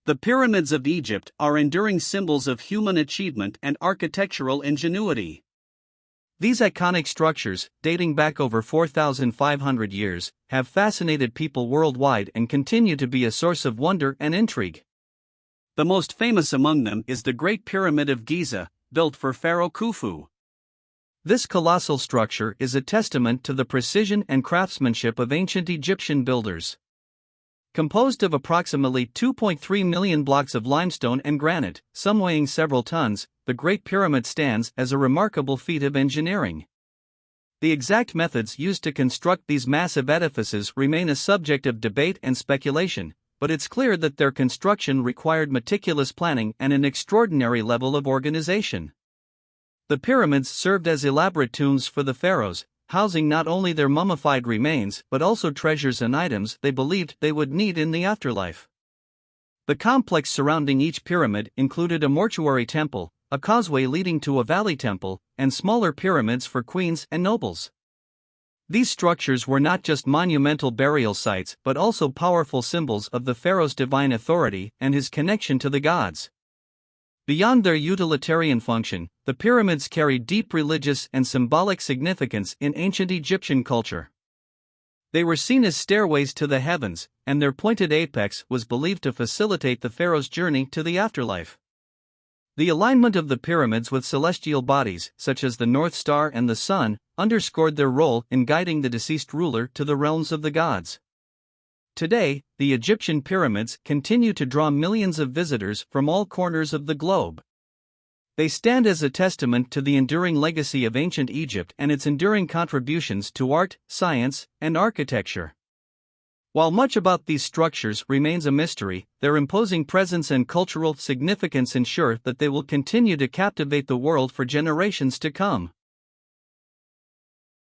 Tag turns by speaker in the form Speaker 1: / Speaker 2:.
Speaker 1: The pyramids of Egypt are enduring symbols of human achievement and architectural ingenuity.
Speaker 2: These iconic structures, dating back over 4,500 years, have fascinated people worldwide and continue to be a source of wonder and intrigue.
Speaker 1: The most famous among them is the Great Pyramid of Giza, built for Pharaoh Khufu.
Speaker 2: This colossal structure is a testament to the precision and craftsmanship of ancient Egyptian builders. Composed of approximately 2.3 million blocks of limestone and granite, some weighing several tons, the Great Pyramid stands as a remarkable feat of engineering. The exact methods used to construct these massive edifices remain a subject of debate and speculation, but it's clear that their construction required meticulous planning and an extraordinary level of organization. The pyramids served as elaborate tombs for the pharaohs, housing not only their mummified remains but also treasures and items they believed they would need in the afterlife. The complex surrounding each pyramid included a mortuary temple, a causeway leading to a valley temple, and smaller pyramids for queens and nobles. These structures were not just monumental burial sites but also powerful symbols of the pharaoh's divine authority and his connection to the gods. Beyond their utilitarian function, the pyramids carried deep religious and symbolic significance in ancient Egyptian culture. They were seen as stairways to the heavens, and their pointed apex was believed to facilitate the pharaoh's journey to the afterlife. The alignment of the pyramids with celestial bodies, such as the North Star and the Sun, underscored their role in guiding the deceased ruler to the realms of the gods. Today, the Egyptian pyramids continue to draw millions of visitors from all corners of the globe. They stand as a testament to the enduring legacy of ancient Egypt and its enduring contributions to art, science, and architecture. While much about these structures remains a mystery, their imposing presence and cultural significance ensure that they will continue to captivate the world for generations to come.